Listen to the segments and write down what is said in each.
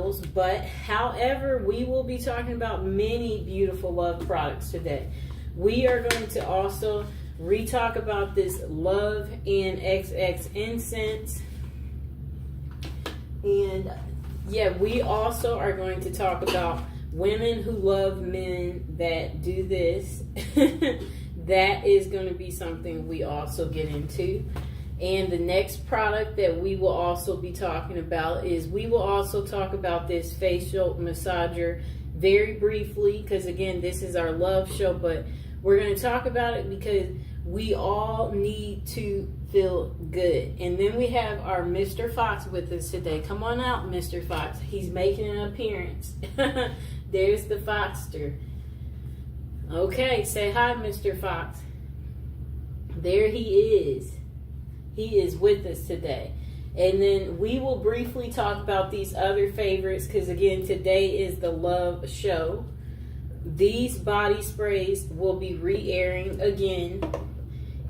oils, but however, we will be talking about many beautiful Love products today. We are going to also re-talk about this Love and XX incense. And yeah, we also are going to talk about women who love men that do this. That is going to be something we also get into. And the next product that we will also be talking about is we will also talk about this facial massager very briefly, because again, this is our Love show, but we're going to talk about it because we all need to feel good. And then we have our Mr. Fox with us today. Come on out, Mr. Fox. He's making an appearance. There's the Foxter. Okay, say hi, Mr. Fox. There he is. He is with us today. And then we will briefly talk about these other favorites because, again, today is the Love show. These body sprays will be re-airing again.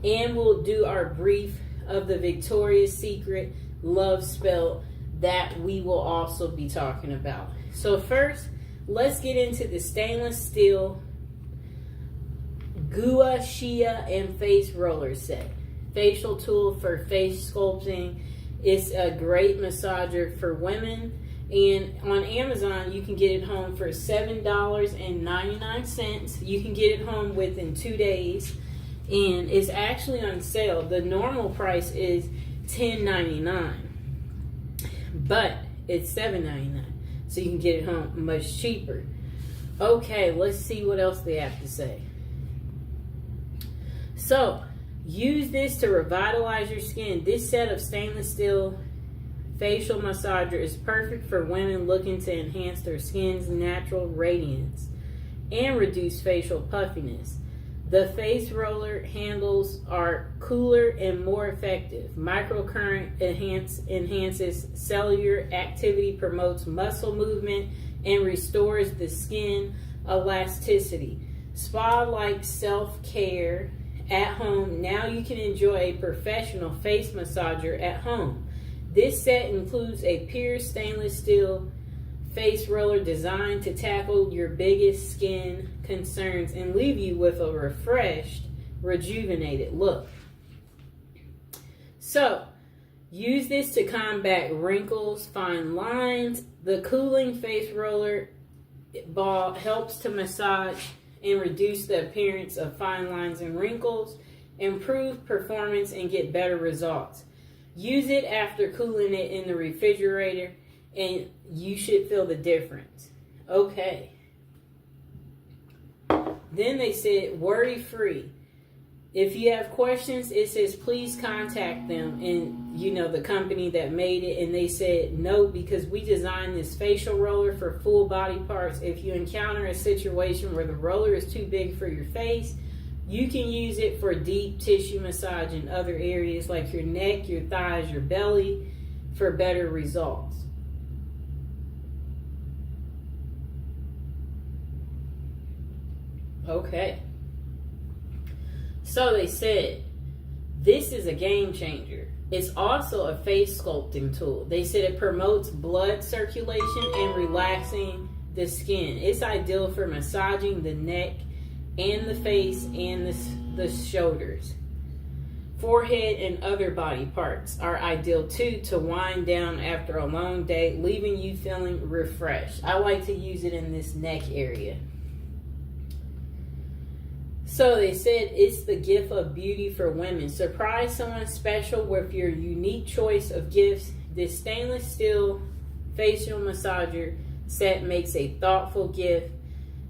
And we'll do our brief of the Victoria's Secret Love spell that we will also be talking about. So first, let's get into the stainless steel Gua Shia and face roller set. Facial tool for face sculpting. It's a great massager for women. And on Amazon, you can get it home for $7.99. You can get it home within 2 days. And it's actually on sale. The normal price is $10.99. But it's $7.99. So you can get it home much cheaper. Okay, let's see what else they have to say. So, use this to revitalize your skin. This set of stainless steel facial massager is perfect for women looking to enhance their skin's natural radiance and reduce facial puffiness. The face roller handles are cooler and more effective. Microcurrent enhances cellular activity, promotes muscle movement, and restores the skin elasticity. Spa-like self-care at home. Now you can enjoy a professional face massager at home. This set includes a pure stainless steel face roller designed to tackle your biggest skin concerns and leave you with a refreshed, rejuvenated look. So, use this to combat wrinkles, fine lines. The cooling face roller ball helps to massage and reduce the appearance of fine lines and wrinkles, improve performance, and get better results. Use it after cooling it in the refrigerator, and you should feel the difference. Okay. Then they said, worry-free. If you have questions, it says, please contact them and, the company that made it. And they said, no, because we designed this facial roller for full body parts. If you encounter a situation where the roller is too big for your face, you can use it for deep tissue massage in other areas like your neck, your thighs, your belly for better results. Okay. So they said, this is a game changer. It's also a face sculpting tool. They said it promotes blood circulation and relaxing the skin. It's ideal for massaging the neck and the face and the shoulders. Forehead and other body parts are ideal too to wind down after a long day, leaving you feeling refreshed. I like to use it in this neck area. So they said it's the gift of beauty for women. Surprise someone special with your unique choice of gifts. This stainless steel facial massager set makes a thoughtful gift,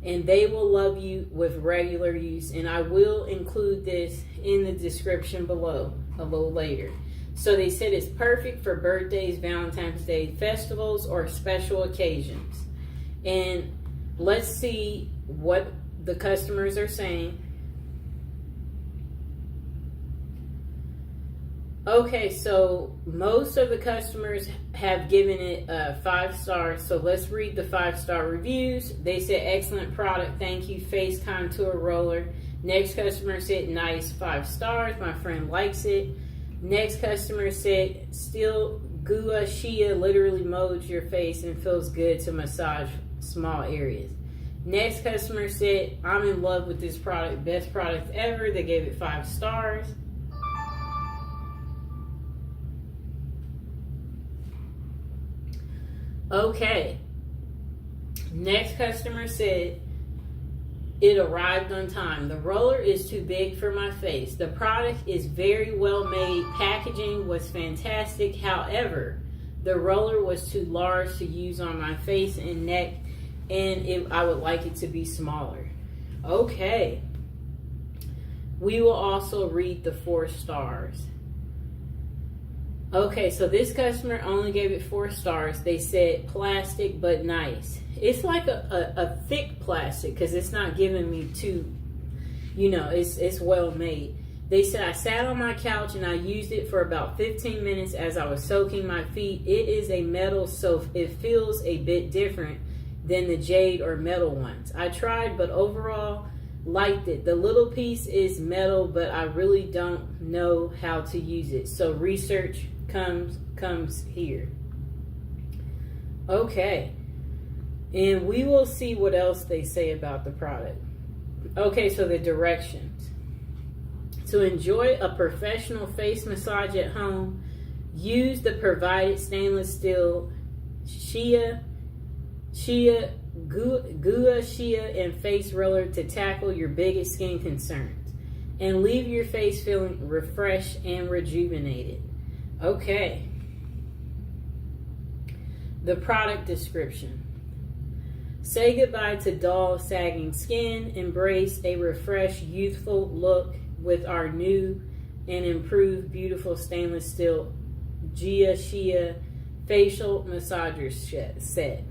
and they will love you with regular use. And I will include this in the description below a little later. So they said it's perfect for birthdays, Valentine's Day, festivals, or special occasions. And let's see what the customers are saying. Okay, so most of the customers have given it 5 stars. So let's read the 5-star reviews. They said, excellent product. Thank you. Face contour roller. Next customer said, nice, 5 stars. My friend likes it. Next customer said, still Gua Shia literally molds your face and feels good to massage small areas. Next customer said, I'm in love with this product. Best product ever. They gave it 5 stars. Okay. Next customer said, it arrived on time. The roller is too big for my face. The product is very well made. Packaging was fantastic. However, the roller was too large to use on my face and neck, and I would like it to be smaller. Okay. We will also read the 4 stars. Okay, so this customer only gave it 4 stars. They said plastic but nice. It's like a thick plastic because it's not giving me too, it's well made. They said, I sat on my couch and I used it for about 15 minutes as I was soaking my feet. It is a metal, so it feels a bit different than the jade or metal ones. I tried, but overall liked it. The little piece is metal, but I really don't know how to use it. So research comes here. Okay. And we will see what else they say about the product. Okay, so the directions. To enjoy a professional face massage at home, use the provided stainless steel Gua Shia and face roller to tackle your biggest skin concerns and leave your face feeling refreshed and rejuvenated. Okay. The product description. Say goodbye to dull, sagging skin. Embrace a refreshed, youthful look with our new and improved beautiful stainless steel Gua Shia facial massager set.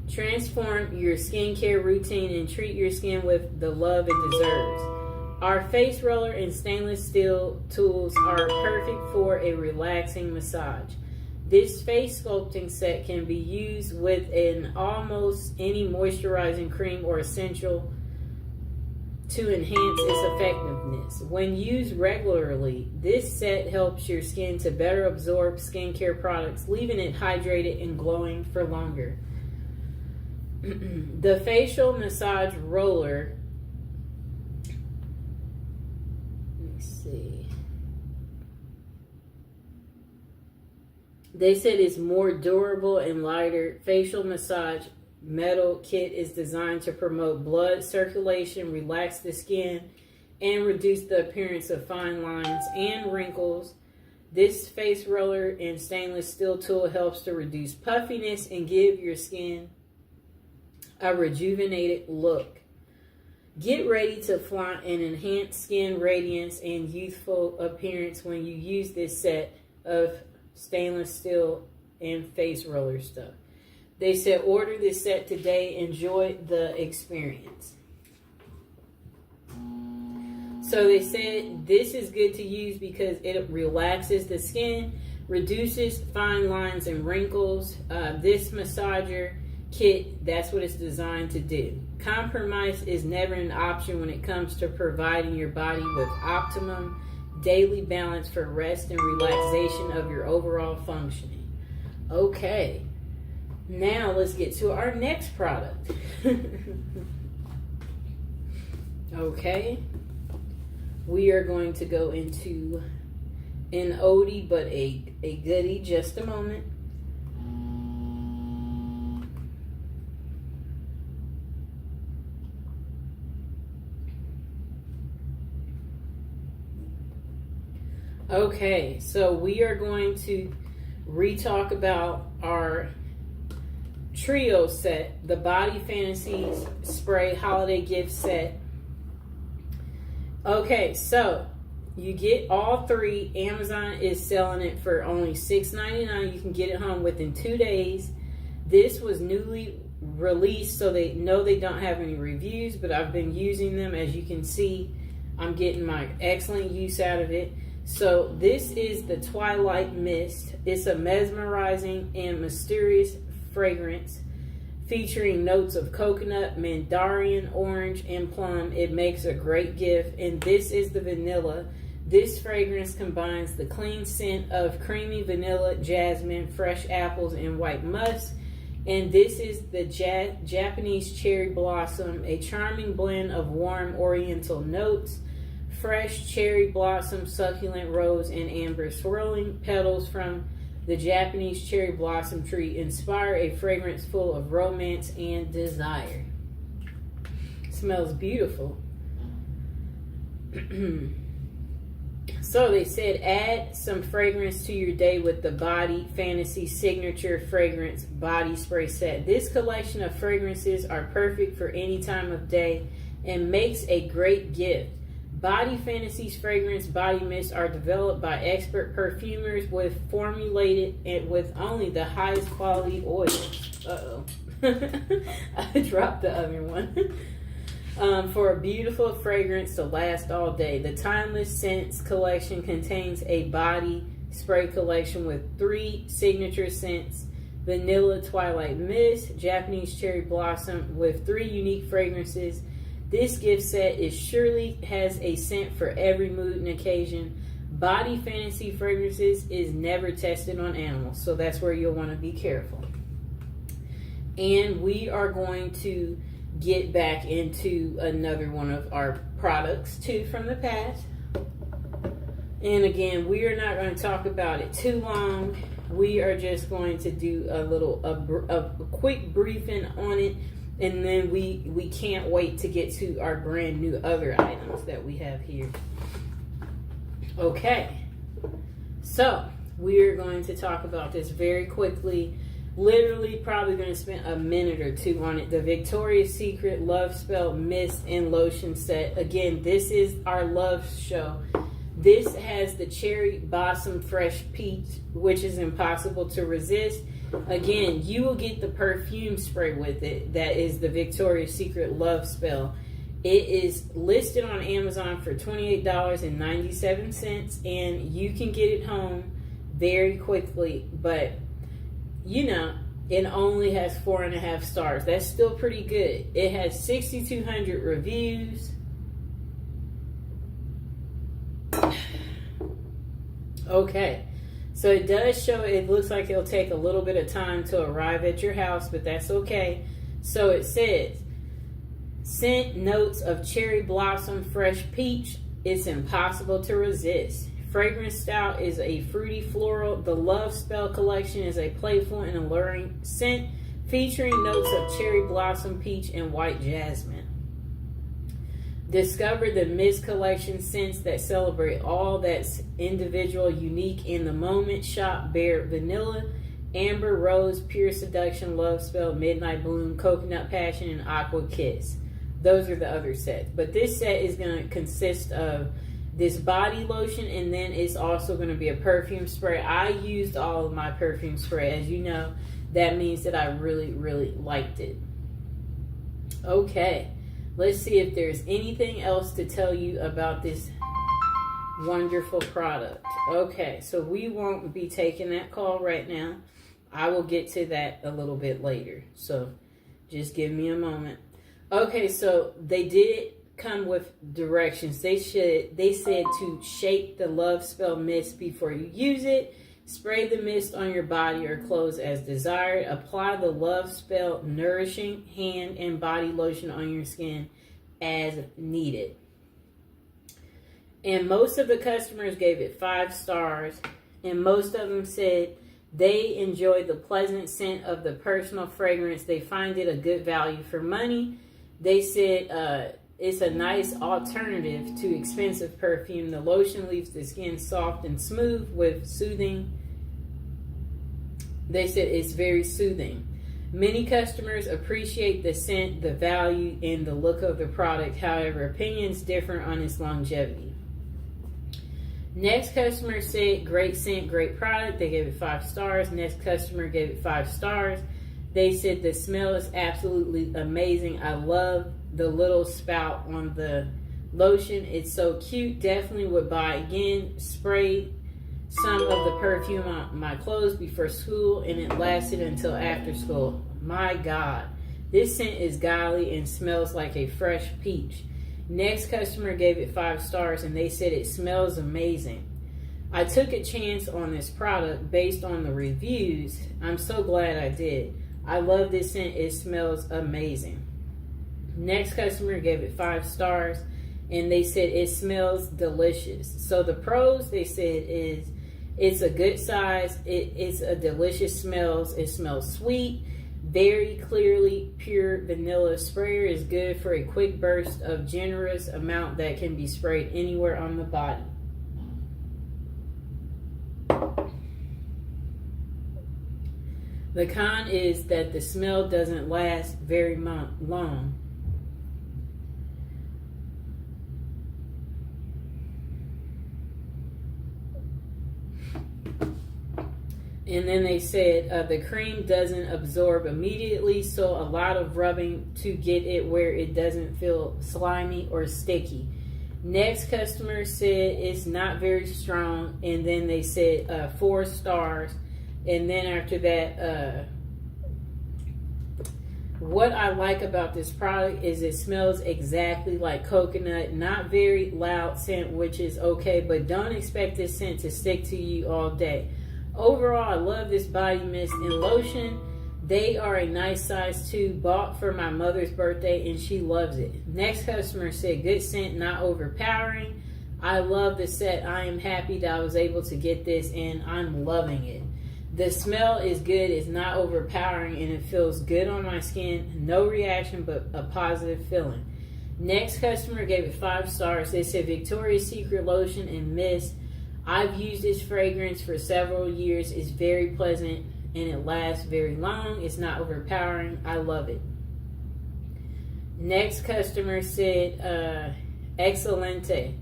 Transform your skincare routine and treat your skin with the love it deserves. Our face roller and stainless steel tools are perfect for a relaxing massage. This face sculpting set can be used with almost any moisturizing cream or essential to enhance its effectiveness. When used regularly, this set helps your skin to better absorb skincare products, leaving it hydrated and glowing for longer. The facial massage roller, let me see. They said it's more durable and lighter. Facial massage metal kit is designed to promote blood circulation, relax the skin, and reduce the appearance of fine lines and wrinkles. This face roller and stainless steel tool helps to reduce puffiness and give your skin a rejuvenated look. Get ready to flaunt an enhanced skin radiance and youthful appearance when you use this set of stainless steel and face roller stuff. They said order this set today. Enjoy the experience. So they said this is good to use because it relaxes the skin, reduces fine lines and wrinkles. This massager kit, that's what it's designed to do. Compromise is never an option when it comes to providing your body with optimum daily balance for rest and relaxation of your overall functioning. Okay, now let's get to our next product. Okay, we are going to go into an oldie but a goodie. Just a moment. Okay, so we are going to re-talk about our trio set, the Body Fantasies Spray Holiday Gift Set. Okay, so you get all 3. Amazon is selling it for only $6.99. You can get it home within 2 days. This was newly released, so they know they don't have any reviews, but I've been using them. As you can see, I'm getting my excellent use out of it. So this is the Twilight Mist. It's a mesmerizing and mysterious fragrance featuring notes of coconut, mandarin, orange, and plum. It makes a great gift. And this is the vanilla. This fragrance combines the clean scent of creamy vanilla, jasmine, fresh apples, and white musk. And this is the Japanese cherry blossom, a charming blend of warm oriental notes, fresh cherry blossom, succulent rose, and amber swirling petals from the Japanese cherry blossom tree inspire a fragrance full of romance and desire. Smells beautiful. So they said add some fragrance to your day with the Body Fantasy Signature Fragrance Body Spray Set. This collection of fragrances are perfect for any time of day and makes a great gift. Body Fantasy's fragrance body mists are developed by expert perfumers formulated with only the highest quality oils. I dropped the other one. For a beautiful fragrance to last all day. The Timeless Scents collection contains a body spray collection with 3 signature scents: Vanilla Twilight Mist, Japanese Cherry Blossom, with 3 unique fragrances. This gift set surely has a scent for every mood and occasion. Body Fantasy fragrances is never tested on animals, so that's where you'll want to be careful. And we are going to get back into another one of our products too from the past. And again, we are not going to talk about it too long. We are just going to do a quick briefing on it, and then we can't wait to get to our brand new other items that we have here. Okay, so we're going to talk about this very quickly. Literally probably going to spend a minute or 2 on it. The Victoria's Secret Love Spell Mist and Lotion Set. Again, this is our love show. This has the Cherry Blossom Fresh Peach, which is impossible to resist. Again, you will get the perfume spray with it. That is the Victoria's Secret Love Spell. It is listed on Amazon for $28.97, and you can get it home very quickly. But you know, it only has 4.5 stars. That's still pretty good. It has 6,200 reviews. Okay, so it does show, it looks like it'll take a little bit of time to arrive at your house, but that's okay. So it says, scent notes of cherry blossom, fresh peach. It's impossible to resist. Fragrance style is a fruity floral. The Love Spell collection is a playful and alluring scent featuring notes of cherry blossom, peach, and white jasmine. Discover the Mist collection scents that celebrate all that's individual, unique in the moment. Shop Bare Vanilla, Amber Rose, Pure Seduction, Love Spell, Midnight Bloom, Coconut Passion, and Aqua Kiss. Those are the other sets. But this set is going to consist of this body lotion, and then it's also going to be a perfume spray. I used all of my perfume spray. As you know, that means that I really, really liked it. Okay, let's see if there's anything else to tell you about this wonderful product. Okay, so we won't be taking that call right now. I will get to that a little bit later. So just give me a moment. Okay, so they did come with directions. They said to shake the Love Spell mist before you use it. Spray the mist on your body or clothes as desired. Apply the Love Spell nourishing hand and body lotion on your skin as needed. And most of the customers gave it 5 stars, and most of them said they enjoyed the pleasant scent of the personal fragrance. They find it a good value for money. They said it's a nice alternative to expensive perfume. The lotion leaves the skin soft and smooth with soothing. They said it's very soothing. Many customers appreciate the scent, the value, and the look of the product. However, opinions differ on its longevity. Next customer said, great scent, great product. They gave it 5 stars. Next customer gave it 5 stars. They said the smell is absolutely amazing. I love the little spout on the lotion. It's so cute. Definitely would buy again. Sprayed some of the perfume on my clothes before school, and it lasted until after school. My God. This scent is godly and smells like a fresh peach. Next customer gave it 5 stars and they said it smells amazing. I took a chance on this product based on the reviews. I'm so glad I did. I love this scent. It smells amazing. Next customer gave it 5 stars and they said it smells delicious. So the pros, they said, is it's a good size. It's a delicious smells. It smells sweet. Very clearly pure vanilla. Sprayer is good for a quick burst of generous amount that can be sprayed anywhere on the body. The con is that the smell doesn't last very long. And then they said the cream doesn't absorb immediately, so a lot of rubbing to get it where it doesn't feel slimy or sticky. Next customer said it's not very strong, and then they said 4 stars. And then after that, what I like about this product is it smells exactly like coconut. Not very loud scent, which is okay, but don't expect this scent to stick to you all day. Overall, I love this body mist and lotion. They are a nice size too. Bought for my mother's birthday and she loves it. Next customer said good scent, not overpowering. I love the set. I am happy that I was able to get this and I'm loving it. The smell is good. It's not overpowering and it feels good on my skin. No reaction, but a positive feeling. Next customer gave it 5 stars. They said Victoria's Secret lotion and mist. I've used this fragrance for several years. It's very pleasant and it lasts very long. It's not overpowering. I love it. Next customer said Excelente.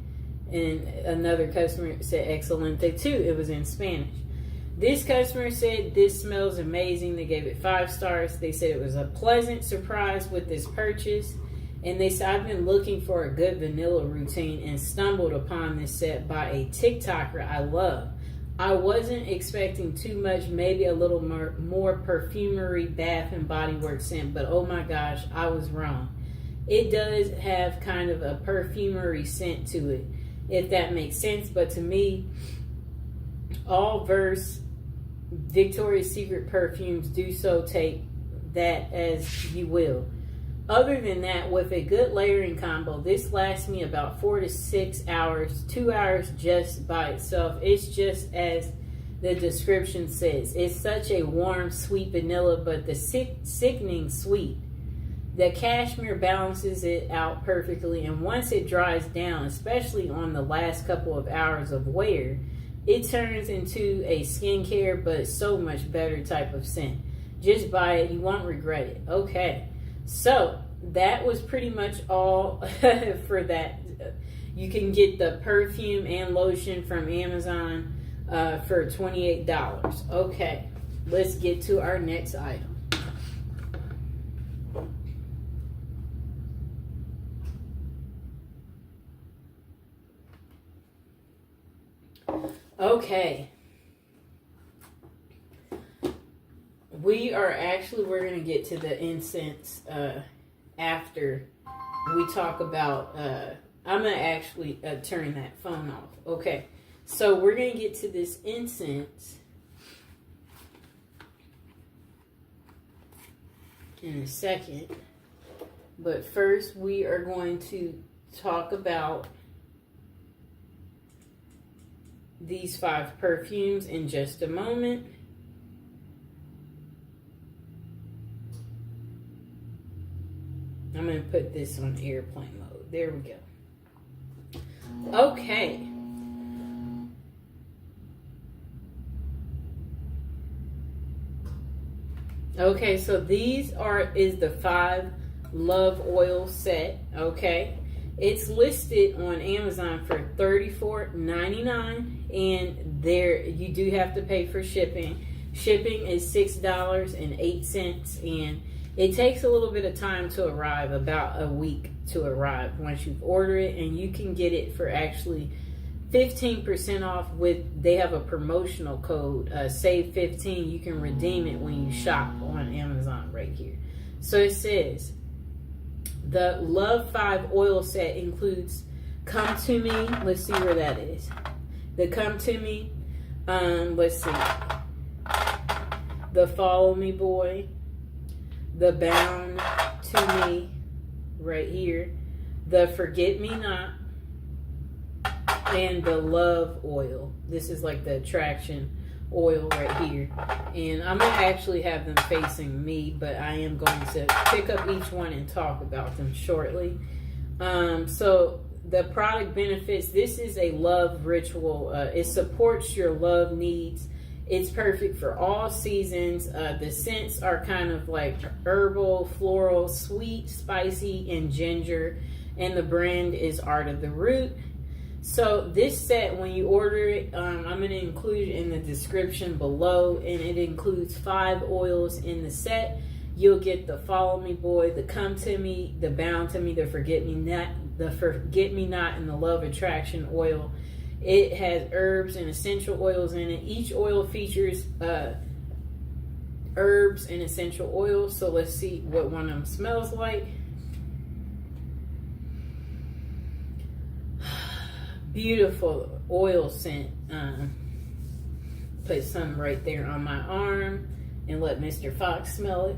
And another customer said Excelente too. It was in Spanish. This customer said this smells amazing. They gave it 5 stars. They said it was a pleasant surprise with this purchase. And they said, I've been looking for a good vanilla routine and stumbled upon this set by a TikToker I love. I wasn't expecting too much, maybe a little more perfumery, Bath and Body Works scent, but oh my gosh, I was wrong. It does have kind of a perfumery scent to it, if that makes sense. But to me, all Verse Victoria's Secret perfumes do so, take that as you will. Other than that, with a good layering combo, this lasts me about 4 to 6 hours, 2 hours just by itself. It's just as the description says. It's such a warm, sweet vanilla, but the sickening sweet. The cashmere balances it out perfectly, and once it dries down, especially on the last couple of hours of wear, it turns into a skincare, but so much better type of scent. Just buy it. You won't regret it. Okay. So that was pretty much all for that. You can get the perfume and lotion from Amazon for $28. Okay, let's get to our next item. Okay. We're going to get to the incense after we talk about, I'm going to actually turn that phone off. Okay, so we're going to get to this incense in a second. But first, we are going to talk about these 5 perfumes in just a moment. I'm going to put this on airplane mode. There we go. Okay. Okay, so these is the 5 Love Oil set. Okay. It's listed on Amazon for $34.99, and there you do have to pay for shipping. Shipping is $6.08, and it takes a little bit of time to arrive, about a week to arrive once you've ordered it, and you can get it for actually 15% off they have a promotional code, save 15. You can redeem it when you shop on Amazon right here. So it says, The Love 5 oil set includes Come To Me. Let's see where that is. The Come To Me. Let's see. The Follow Me Boy. The Bound To Me. Right here. The Forget Me Not. And the Love oil. This is like the attraction oil right here. And I'm going to actually have them facing me, but I am going to pick up each one and talk about them shortly. So the product benefits, this is a love ritual. It supports your love needs. It's perfect for all seasons. The scents are kind of like herbal, floral, sweet, spicy, and ginger. And the brand is Art of the Root. So this set, when you order it, I'm going to include it in the description below, and it includes 5 oils in the set. You'll get the Follow Me Boy, the Come To Me, the Bound To Me, the Forget Me Not, and the Love Attraction oil. It has herbs and essential oils in it. Each oil features herbs and essential oils. So let's see what one of them smells like. Beautiful oil scent. Put some right there on my arm and let Mr. Fox smell it.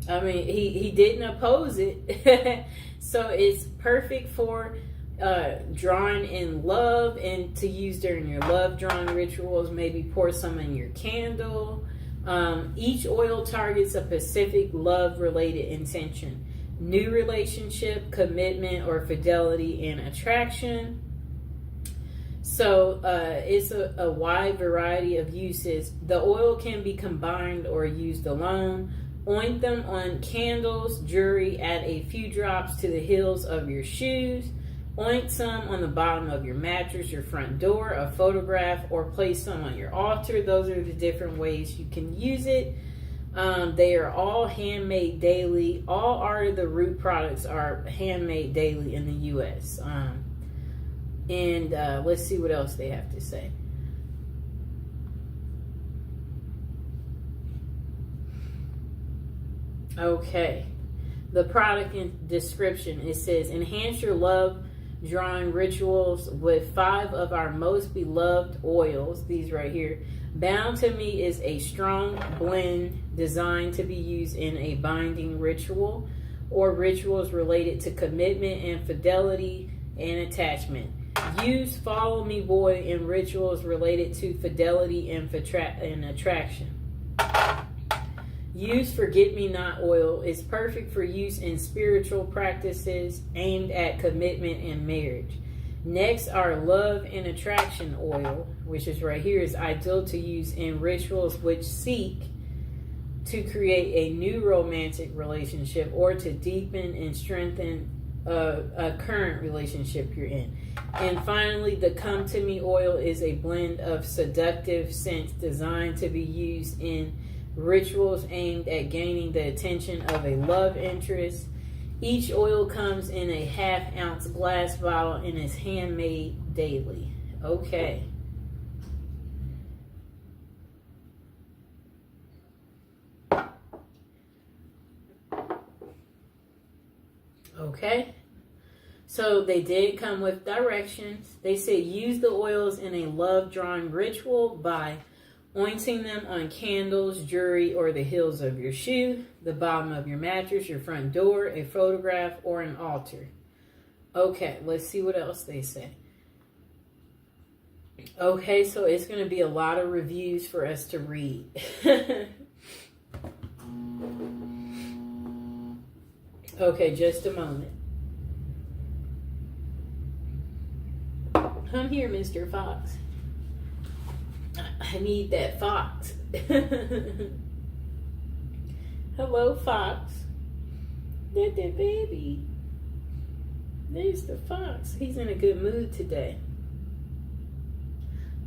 I mean, he didn't oppose it. So it's perfect for drawing in love and to use during your love drawing rituals. Maybe pour some in your candle. Each oil targets a specific love related intention. New relationship, commitment, or fidelity and attraction. So it's a wide variety of uses. The oil can be combined or used alone. Oint them on candles, jewelry, add a few drops to the heels of your shoes. Oint some on the bottom of your mattress, your front door, a photograph, or place some on your altar. Those are the different ways you can use it. They are all handmade daily. All Art of the Root products are handmade daily in the U.S. And let's see what else they have to say. Okay. The product description, it says, enhance your love drawing rituals with 5 of our most beloved oils. These right here. Bound To Me is a strong blend designed to be used in a binding ritual or rituals related to commitment and fidelity and attachment. Use Follow Me Boy in rituals related to fidelity and attraction. Use Forget Me Not oil is perfect for use in spiritual practices aimed at commitment and marriage. Next, our Love and Attraction oil, which is right here, is ideal to use in rituals which seek to create a new romantic relationship or to deepen and strengthen a current relationship you're in. And finally, the Come To Me oil is a blend of seductive scents designed to be used in rituals aimed at gaining the attention of a love interest. Each oil comes in a 1/2 ounce glass bottle and is handmade daily. Okay. Okay. So they did come with directions. They said use the oils in a love drawing ritual by ointing them on candles, jewelry, or the heels of your shoe, the bottom of your mattress, your front door, a photograph, or an altar. Okay, let's see what else they say. Okay, so it's going to be a lot of reviews for us to read. Okay, just a moment. Come here, Mr. Fox. I need that fox. Hello, Fox. That baby. There's the fox. He's in a good mood today.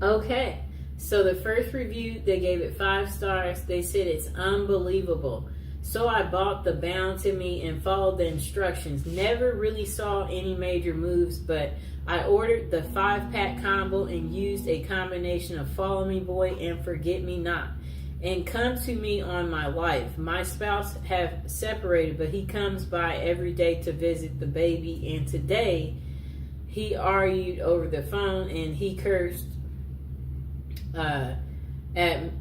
Okay, so the first review, they gave it 5 stars. They said it's unbelievable. So I bought the Bound To Me and followed the instructions. Never really saw any major moves, but I ordered the 5-pack combo and used a combination of Follow Me Boy and Forget Me Not. and come to me on my life. My spouse have separated, but he comes by every day to visit the baby, and today he argued over the phone and he cursed at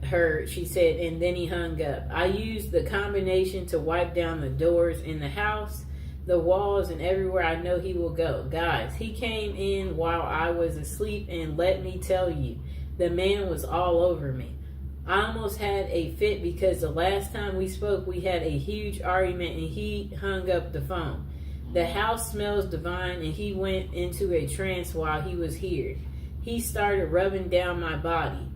her, she said, and then he hung up. I used the combination to wipe down the doors in the house, the walls, and everywhere I know he will go. Guys, he came in while I was asleep, and let me tell you, the man was all over me. I almost had a fit because the last time we spoke, we had a huge argument and he hung up the phone. The house smells divine, and he went into a trance while he was here. He started rubbing down my body,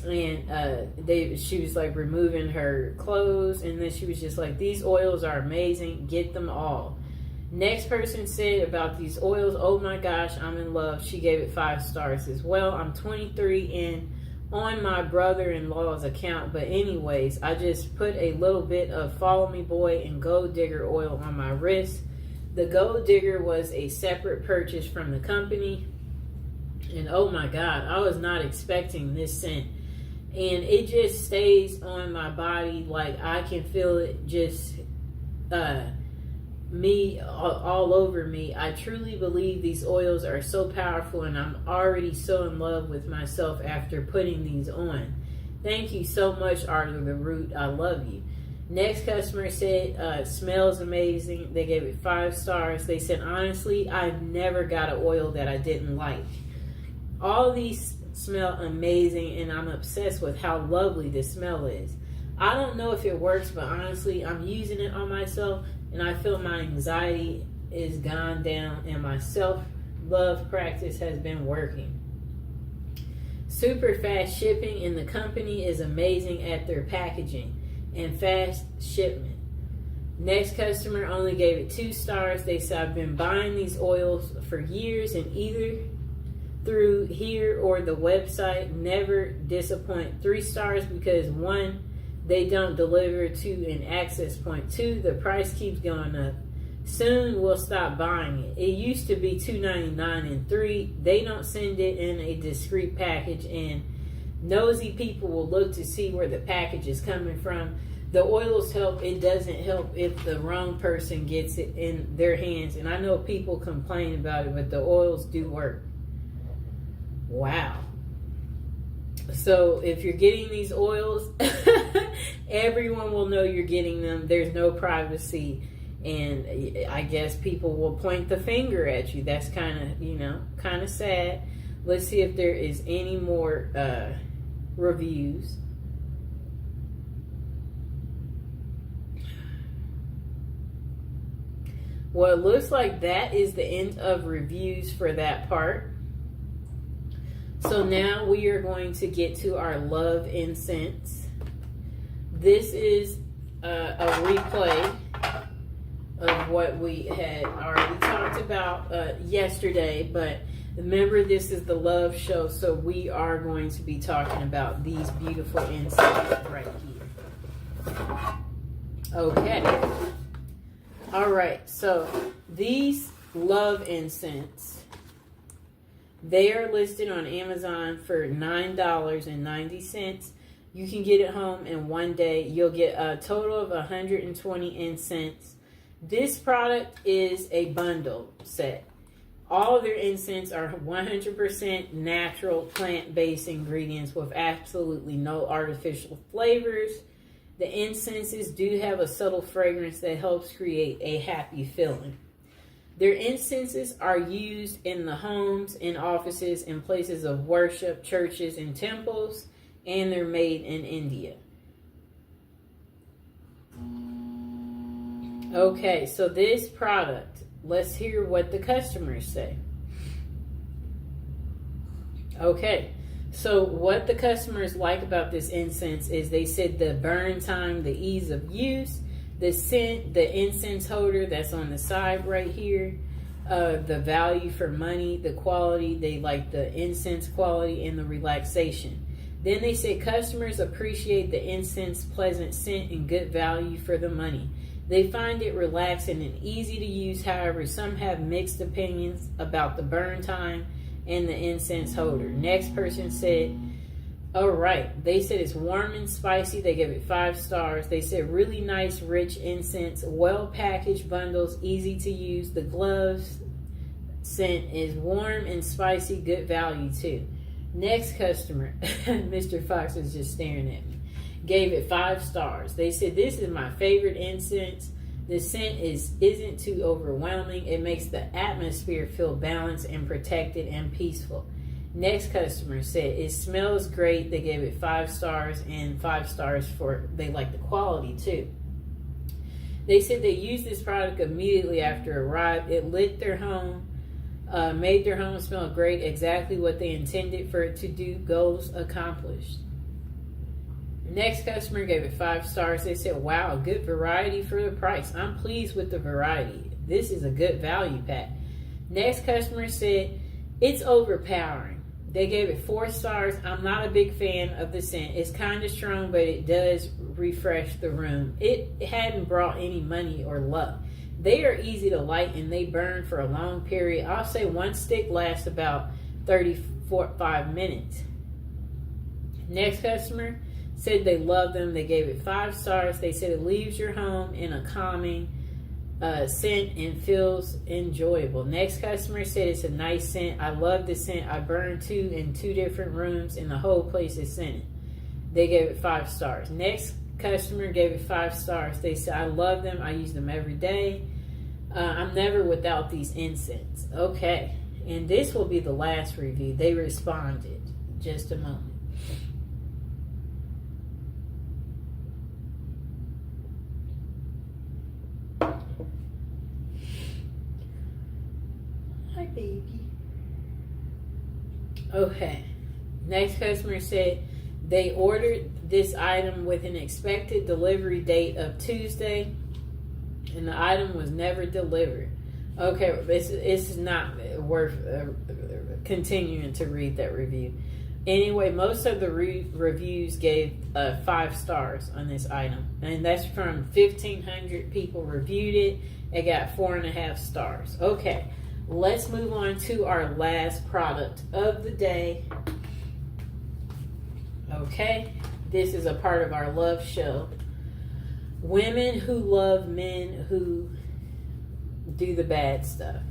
and she was like removing her clothes, and then she was just like, these oils are amazing, get them all. Next person said about these oils, oh my gosh, I'm in love. She gave it 5 stars as well. I'm 23 and on my brother-in-law's account, but anyways, I just put a little bit of Follow Me Boy and Gold Digger oil on my wrist. The Gold Digger was a separate purchase from the company, and oh my god, I was not expecting this scent, and it just stays on my body. Like, I can feel it just me all over me. I truly believe these oils are so powerful, and I'm already so in love with myself after putting these on. Thank you so much, Art of the Root. I love you. Next customer said, smells amazing. They gave it 5 stars. They said, honestly, I've never got an oil that I didn't like. All these smell amazing, and I'm obsessed with how lovely this smell is. I don't know if it works, but honestly, I'm using it on myself, and I feel my anxiety is gone down, and my self-love practice has been working. Super fast shipping, and the company is amazing at their packaging and fast shipment. Next customer only gave it 2 stars. They said, I've been buying these oils for years, and either through here or the website, never disappoint. 3 stars because 1, they don't deliver to an access point. 2, the price keeps going up. Soon we'll stop buying it. It used to be $2.99, and 3, they don't send it in a discreet package, and nosy people will look to see where the package is coming from. The oils help. It doesn't help if the wrong person gets it in their hands. And I know people complain about it, but the oils do work. Wow. So if you're getting these oils, everyone will know you're getting them. There's no privacy. And I guess people will point the finger at you. That's kind of, kind of sad. Let's see if there is any more reviews. Well, it looks like that is the end of reviews for that part. So now we are going to get to our love incense. This is a replay of what we had already talked about yesterday, but remember, this is the love show, so we are going to be talking about these beautiful incenses right here. Okay. All right, so these love incense, they are listed on Amazon for $9.90. You can get it home in one day. You'll get a total of 120 incense. This product is a bundle set. All of their incense are 100% natural plant-based ingredients with absolutely no artificial flavors. The incenses do have a subtle fragrance that helps create a happy feeling. Their incenses are used in the homes, in offices, in places of worship, churches, and temples, and they're made in India. Okay, so this product, let's hear what the customers say. Okay, so what the customers like about this incense is they said the burn time, the ease of use, the scent, the incense holder that's on the side right here, the value for money, the quality, they like the incense quality, and the relaxation. Then they say customers appreciate the incense pleasant scent and good value for the money. They find it relaxing and easy to use. However, some have mixed opinions about the burn time and the incense holder. Next person said, All right. They said it's warm and spicy. They gave it 5 stars. They said really nice, rich incense, well packaged bundles, easy to use. The gloves scent is warm and spicy, good value too. Next customer, Mr. Fox was just staring at me, gave it 5 stars. They said this is my favorite incense. The scent isn't too overwhelming. It makes the atmosphere feel balanced and protected and peaceful. Next customer said it smells great. They gave it 5 stars and 5 stars for they like the quality too. They said they used this product immediately after it arrived. It lit their home, made their home smell great, exactly what they intended for it to do. Goals accomplished. Next customer gave it 5 stars. They said, wow, good variety for the price. I'm pleased with the variety. This is a good value pack. Next customer said, it's overpowering. They gave it 4 stars. I'm not a big fan of the scent. It's kind of strong, but it does refresh the room. It hadn't brought any money or luck. They are easy to light and they burn for a long period. I'll say 1 stick lasts about 35 minutes. Next customer said they love them. They gave it 5 stars. They said it leaves your home in a calming scent and feels enjoyable. Next customer said it's a nice scent. I love the scent. I burned 2 in 2 different rooms and the whole place is scented. They gave it 5 stars. Next customer gave it 5 stars. They said, I love them. I use them every day. I'm never without these incense. Okay. And this will be the last review. They responded. Just a moment. Hi, baby. Okay. Next customer said they ordered this item with an expected delivery date of Tuesday, and the item was never delivered. Okay, it's not worth continuing to read that review. Anyway, most of the reviews gave 5 stars on this item, and that's from 1,500 people reviewed it. It got 4.5 stars. Okay. Let's move on to our last product of the day. Okay, this is a part of our love show. Women who love men who do the bad stuff.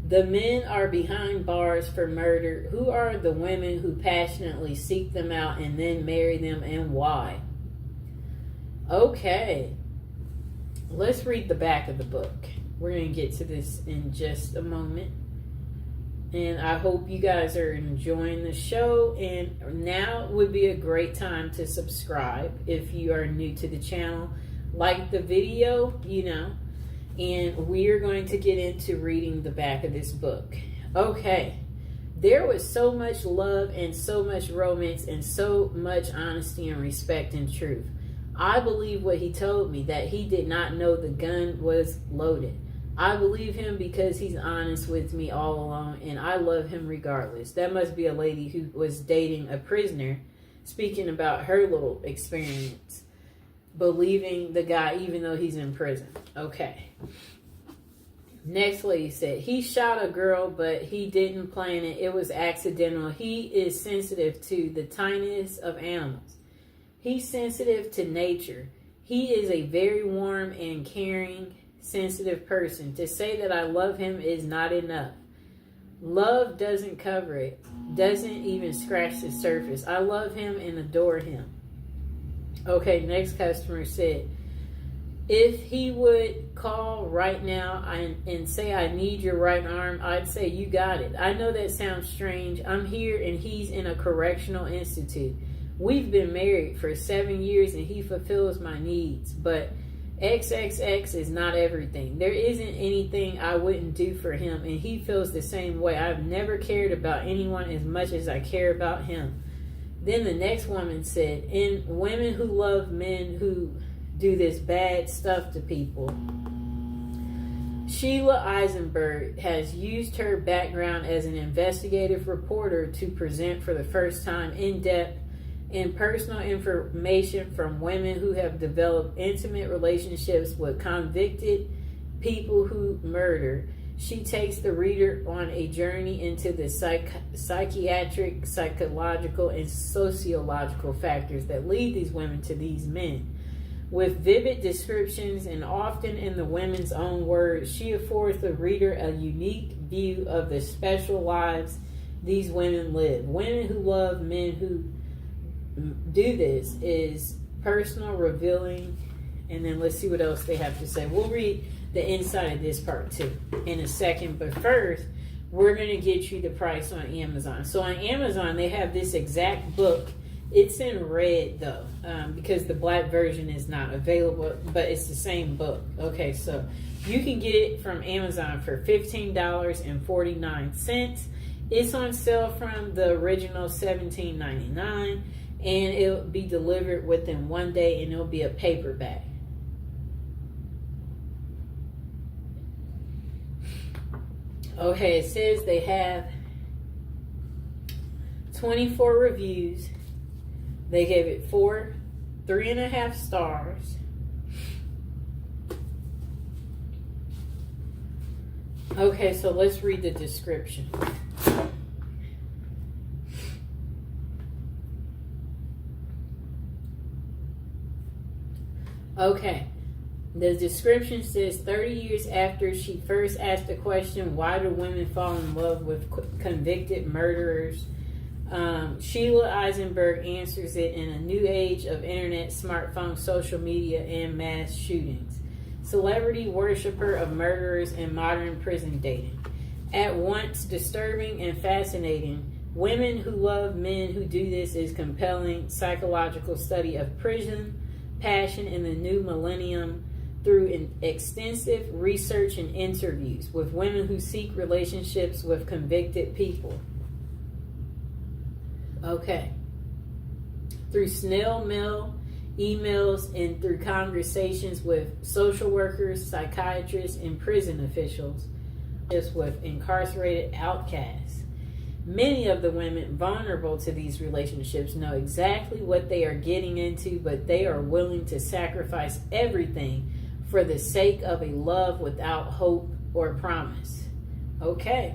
The men are behind bars for murder. Who are the women who passionately seek them out and then marry them, and why? Okay, let's read the back of the book. We're going to get to this in just a moment. And I hope you guys are enjoying the show. And now would be a great time to subscribe if you are new to the channel. Like the video, And we are going to get into reading the back of this book. Okay. There was so much love and so much romance and so much honesty and respect and truth. I believe what he told me, that he did not know the gun was loaded. I believe him because he's honest with me all along, and I love him regardless. That must be a lady who was dating a prisoner, speaking about her little experience, believing the guy even though he's in prison. Okay. Next lady said, he shot a girl, but he didn't plan it. It was accidental. He is sensitive to the tiniest of animals. He's sensitive to nature. He is a very warm and caring, sensitive person. To say that I love him is not enough. Love doesn't cover it, doesn't even scratch the surface. I love him and adore him. Okay, next customer said, if he would call right now and say, I need your right arm, I'd say, you got it. I know that sounds strange. I'm here and he's in a correctional institute. We've been married for 7 years and he fulfills my needs, but XXX is not everything. There isn't anything I wouldn't do for him, and he feels the same way. I've never cared about anyone as much as I care about him. Then the next woman said, in women who love men who do this bad stuff to people, Sheila Eisenberg has used her background as an investigative reporter to present for the first time in-depth and personal information from women who have developed intimate relationships with convicted people who murder. She takes the reader on a journey into the psychiatric, psychological, and sociological factors that lead these women to these men. With vivid descriptions and often in the women's own words, she affords the reader a unique view of the special lives these women live. Women Who Love Men Who Do This is personal, revealing, and then let's see what else they have to say. We'll read the inside of this part too in a second, but first we're going to get you the price on Amazon. So on Amazon they have this exact book. It's in red though, because the black version is not available, but it's the same book. Okay, so you can get it from Amazon for $15.49. It's on sale from the original $17.99, and it'll be delivered within 1 day, and it'll be a paperback. Okay, it says they have 24 reviews. They gave it 3.5 stars. Okay, so let's read the description. Okay. The description says 30 years after she first asked the question, why do women fall in love with convicted murderers? Sheila Eisenberg answers it in a new age of internet, smartphone, social media, and mass shootings. Celebrity worshiper of murderers and modern prison dating. At once disturbing and fascinating, Women Who Love Men Who Do This is compelling psychological study of prison, passion in the new millennium, through extensive research and interviews with women who seek relationships with convicted people. Okay. Through snail mail, emails, and through conversations with social workers, psychiatrists, and prison officials, just with incarcerated outcasts. Many of the women vulnerable to these relationships know exactly what they are getting into, but they are willing to sacrifice everything for the sake of a love without hope or promise. Okay.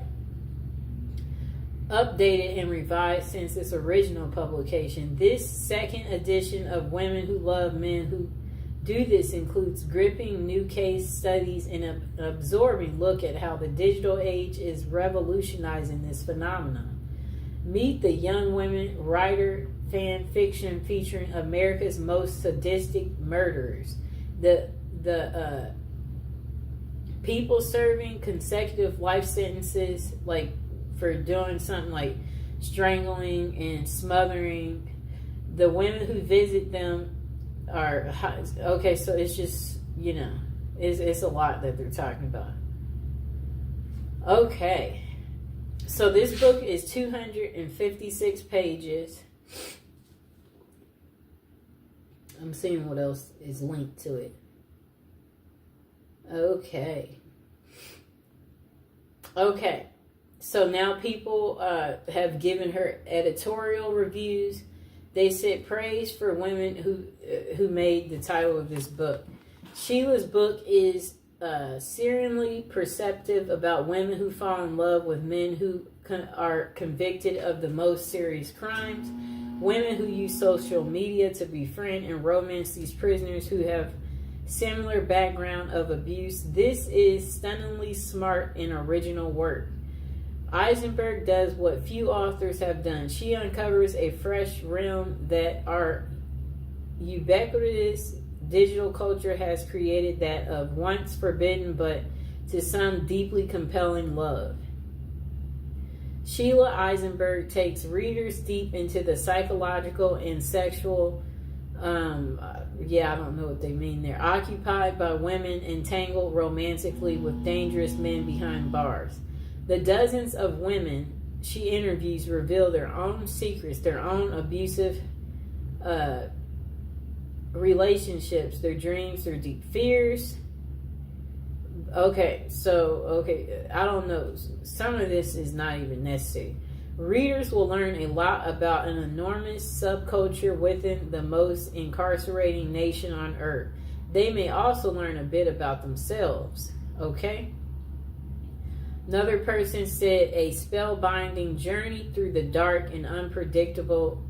Updated and revised since its original publication, this second edition of Women Who Love Men Who Do This includes gripping new case studies and an absorbing look at how the digital age is revolutionizing this phenomenon. Meet the young women writer fan fiction featuring America's most sadistic murderers. The people serving consecutive life sentences, like for doing something like strangling and smothering. The women who visit them are okay. So it's just, it's a lot that they're talking about. Okay, so this book is 256 pages. I'm seeing what else is linked to it. Okay. So now people have given her editorial reviews. They said praise for women who made the title of this book. Sheila's book is searingly perceptive about women who fall in love with men who are convicted of the most serious crimes. Women who use social media to befriend and romance these prisoners who have similar background of abuse. This is stunningly smart and original work. Eisenberg does what few authors have done. She uncovers a fresh realm that our ubiquitous digital culture has created, that of once forbidden but to some deeply compelling love. Sheila Eisenberg takes readers deep into the psychological and sexual I don't know what they mean there. Occupied by women entangled romantically with dangerous men behind bars. The dozens of women she interviews reveal their own secrets, their own abusive relationships, their dreams, their deep fears. I don't know. Some of this is not even necessary. Readers will learn a lot about an enormous subculture within the most incarcerating nation on earth. They may also learn a bit about themselves. Okay? Another person said a spellbinding journey through the dark and unpredictable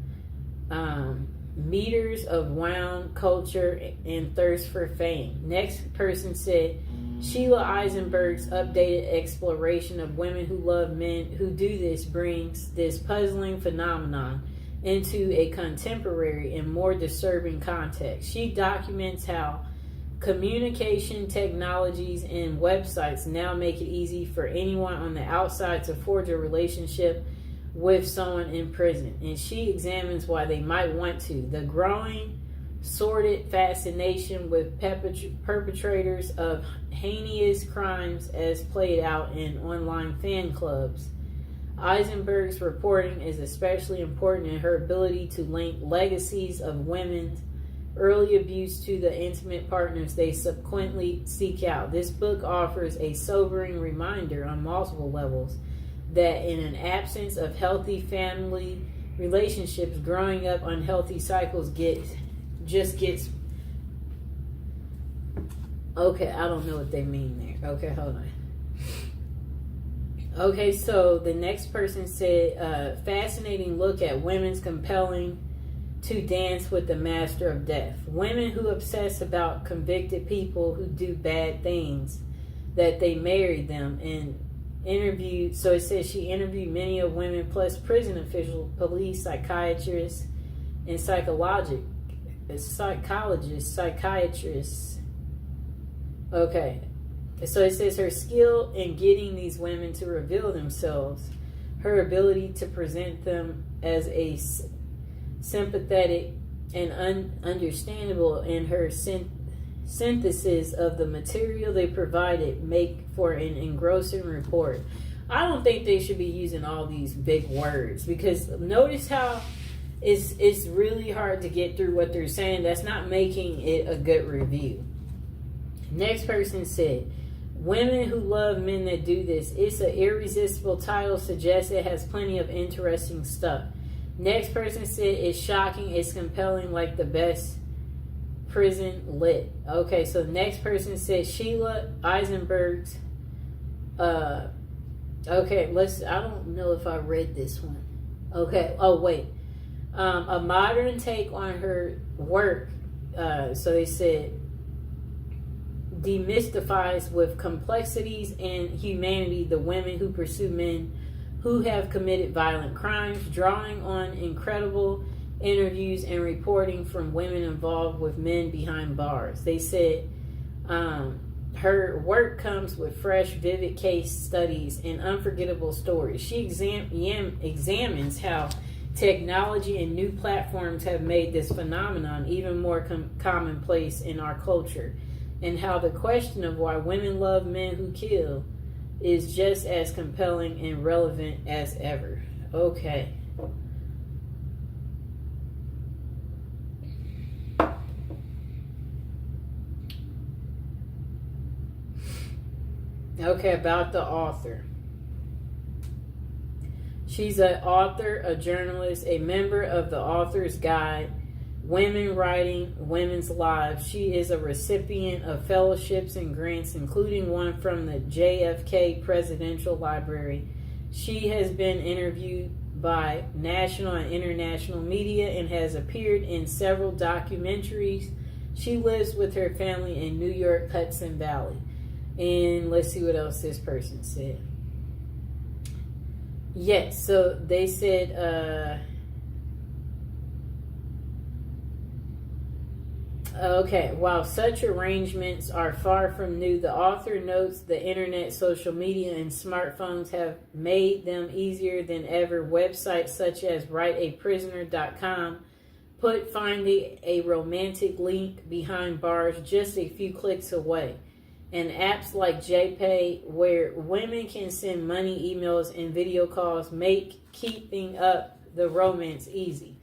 meters of wound culture and thirst for fame. Next person said Sheila Eisenberg's updated exploration of women who love men who do this brings this puzzling phenomenon into a contemporary and more disturbing context. She documents how communication technologies and websites now make it easy for anyone on the outside to forge a relationship with someone in prison, and she examines why they might want to. The growing sordid fascination with perpetrators of heinous crimes as played out in online fan clubs. Eisenberg's reporting is especially important in her ability to link legacies of women's early abuse to the intimate partners they subsequently seek out. This book offers a sobering reminder on multiple levels that in an absence of healthy family relationships, growing up unhealthy cycles gets okay, I don't know what they mean there. Okay, hold on. Okay, so the next person said, fascinating look at women's compelling to dance with the master of death. Women who obsess about convicted people who do bad things, that they married them, and interviewed, so it says she interviewed many of women plus prison officials, police, psychiatrists, and psychologists. Okay. So it says her skill in getting these women to reveal themselves, her ability to present them as a sympathetic and understandable, and her synthesis of the material they provided make for an engrossing report. I don't think they should be using all these big words, because notice how it's really hard to get through what they're saying. That's not making it a good review. Next person said, women who love men that do this. It's an irresistible title, suggests it has plenty of interesting stuff. Next person said, it's shocking, it's compelling, like the best prison lit. Okay, so next person said Sheila Eisenberg's okay, I don't know if I read this one. Okay, oh wait. A modern take on her work, so they said, demystifies with complexities and humanity the women who pursue men who have committed violent crimes, drawing on incredible interviews and reporting from women involved with men behind bars. They said her work comes with fresh, vivid case studies and unforgettable stories. She examines how technology and new platforms have made this phenomenon even more commonplace in our culture, and how the question of why women love men who kill is just as compelling and relevant as ever. Okay. Okay, about the author. She's an author, a journalist, a member of the Author's Guide, Women Writing Women's Lives. She is a recipient of fellowships and grants, including one from the JFK Presidential Library. She has been interviewed by national and international media and has appeared in several documentaries. She lives with her family in New York, Hudson Valley. And let's see what else this person said. Yes, so they said, okay, while such arrangements are far from new, the author notes the internet, social media, and smartphones have made them easier than ever. Websites such as writeaprisoner.com put finding a romantic link behind bars just a few clicks away. And apps like JPay, where women can send money, emails, and video calls, make keeping up the romance easy.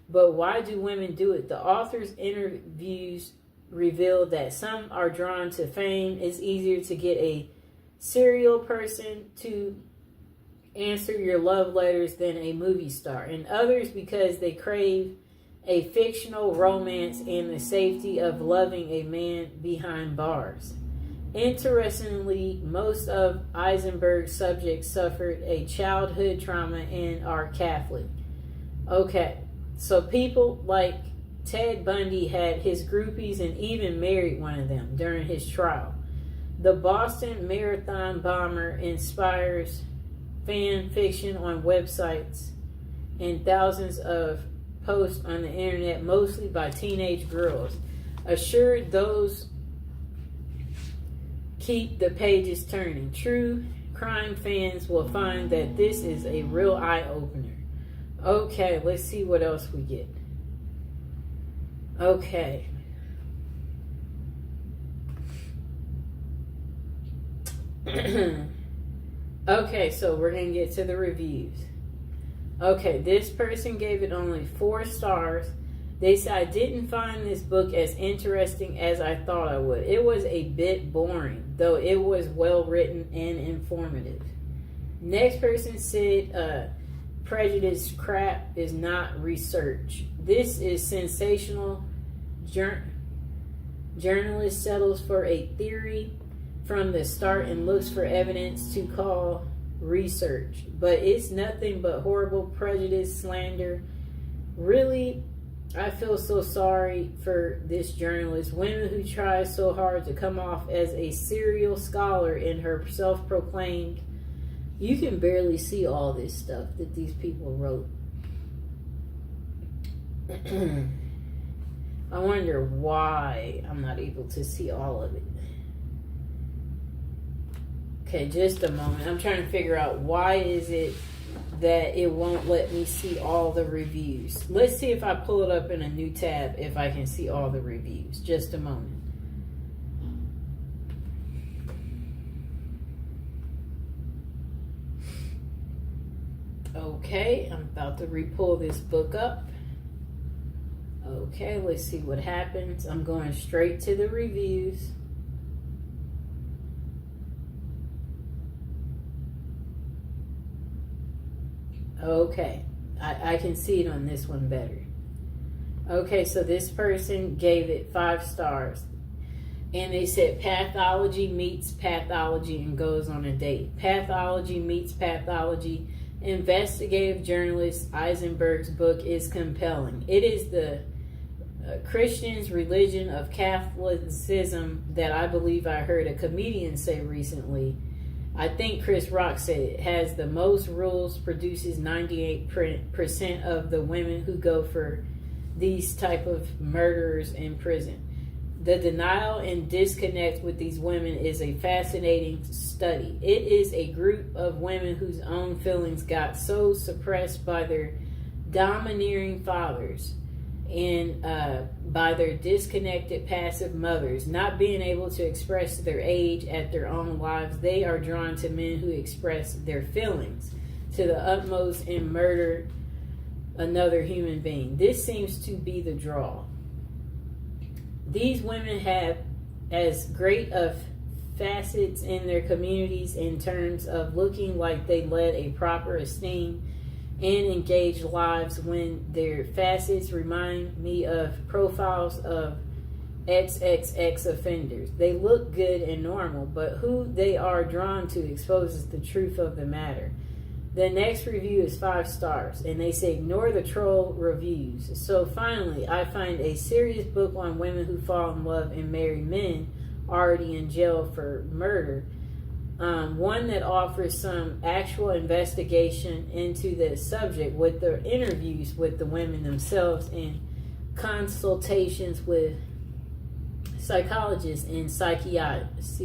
But why do women do it? The author's interviews reveal that some are drawn to fame. It's easier to get a serial person to answer your love letters than a movie star. And others because they crave a fictional romance and the safety of loving a man behind bars. Interestingly, most of Eisenberg's subjects suffered a childhood trauma and are Catholic. Okay, so people like Ted Bundy had his groupies and even married one of them during his trial. The Boston Marathon bomber inspires fan fiction on websites and thousands of posts on the internet, mostly by teenage girls. Assured those keep the pages turning. True crime fans will find that this is a real eye-opener. Okay, let's see what else we get. Okay. Okay, so we're going to get to the reviews. Okay, this person gave it only 4 stars. They said, I didn't find this book as interesting as I thought I would. It was a bit boring, though it was well written and informative. Next person said, prejudice crap is not research. This is sensational. Journalist settles for a theory from the start and looks for evidence to call research. But it's nothing but horrible prejudice, slander. Really, I feel so sorry for this journalist. Women who try so hard to come off as a serial scholar in her self-proclaimed. You can barely see all this stuff that these people wrote. I wonder why I'm not able to see all of it. Okay, just a moment. I'm trying to figure out why is it that it won't let me see all the reviews. Let's see if I pull it up in a new tab if I can see all the reviews. Just a moment. Okay, I'm about to re-pull this book up. Okay, let's see what happens. I'm going straight to the reviews. Okay, I can see it on this one better. Okay, so this person gave it 5 stars. And they said pathology meets pathology and goes on a date. Pathology meets pathology. Investigative journalist Eisenberg's book is compelling. It is the Christian's religion of Catholicism that I believe I heard a comedian say recently. I think Chris Rock said it has the most rules, produces 98% of the women who go for these type of murderers in prison. The denial and disconnect with these women is a fascinating study. It is a group of women whose own feelings got so suppressed by their domineering fathers and by their disconnected passive mothers, not being able to express their age at their own lives. They are drawn to men who express their feelings to the utmost and murder another human being. This seems to be the draw. These women have as great of facets in their communities in terms of looking like they led a proper, esteemed, and engaged lives, when their facets remind me of profiles of XXX offenders. They look good and normal, but who they are drawn to exposes the truth of the matter. The next review is 5 stars, and they say ignore the troll reviews. So finally, I find a serious book on women who fall in love and marry men already in jail for murder. One that offers some actual investigation into the subject with the interviews with the women themselves and consultations with psychologists and psychiatrists.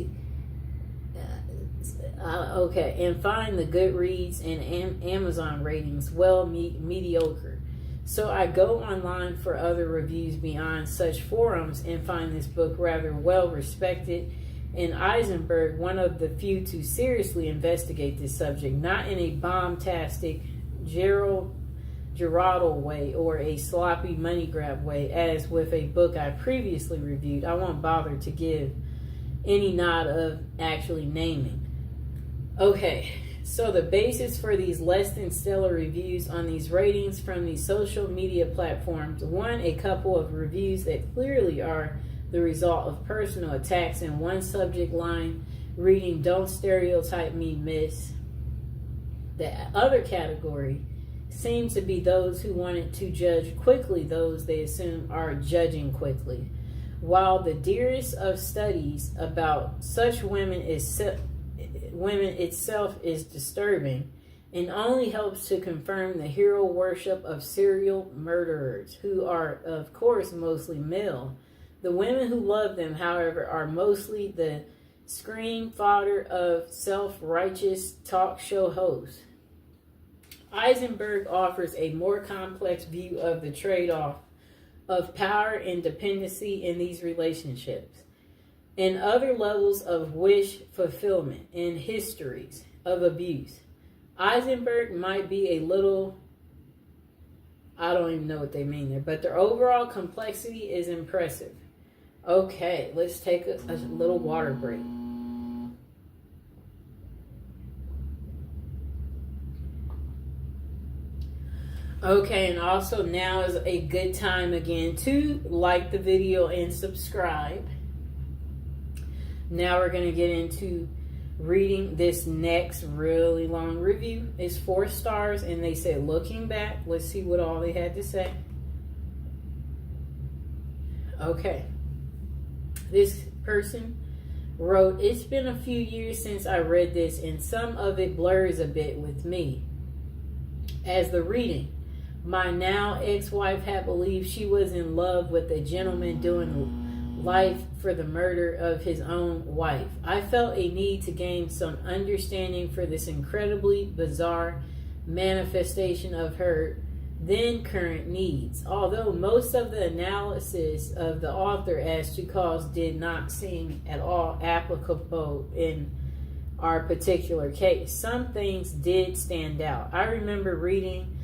Okay, and find the Goodreads and Amazon ratings mediocre. So I go online for other reviews beyond such forums and find this book rather well respected. And Eisenberg, one of the few to seriously investigate this subject, not in a bombastic Geraldo way or a sloppy money grab way, as with a book I previously reviewed. I won't bother to give any nod of actually naming. Okay, so the basis for these less than stellar reviews on these ratings from these social media platforms. 1, a couple of reviews that clearly are the result of personal attacks. In one subject line reading, "Don't stereotype me, miss." The other category seemed to be those who wanted to judge quickly those they assume are judging quickly. While the dearest of studies about such women itself is disturbing, and only helps to confirm the hero worship of serial murderers, who are, of course, mostly male. The women who love them, however, are mostly the screen fodder of self-righteous talk show hosts. Eisenberg offers a more complex view of the trade-off of power and dependency in these relationships, and other levels of wish fulfillment and histories of abuse. Eisenberg might be a little, I don't even know what they mean there, but their overall complexity is impressive. Okay, let's take a little water break. Okay, and also now is a good time again to like the video and subscribe. Now we're going to get into reading this next really long review. It's 4 stars, and they said, looking back, let's see what all they had to say. Okay. This person wrote, "It's been a few years since I read this, and some of it blurs a bit with me. As the reading, my now ex-wife had believed she was in love with a gentleman doing life for the murder of his own wife. I felt a need to gain some understanding for this incredibly bizarre manifestation of her then current needs. Although most of the analysis of the author as to cause did not seem at all applicable in our particular case, some things did stand out. I remember reading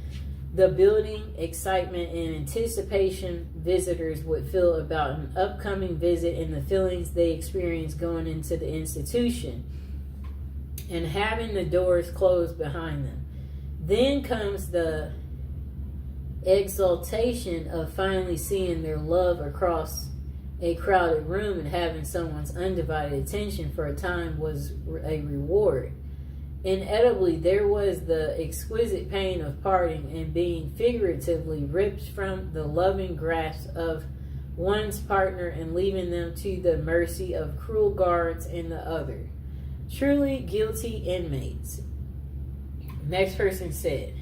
the building excitement and anticipation visitors would feel about an upcoming visit and the feelings they experienced going into the institution and having the doors closed behind them. Then comes the exaltation of finally seeing their love across a crowded room, and having someone's undivided attention for a time was a reward. Inevitably, there was the exquisite pain of parting and being figuratively ripped from the loving grasp of one's partner and leaving them to the mercy of cruel guards and the other. Truly guilty inmates." Next person said,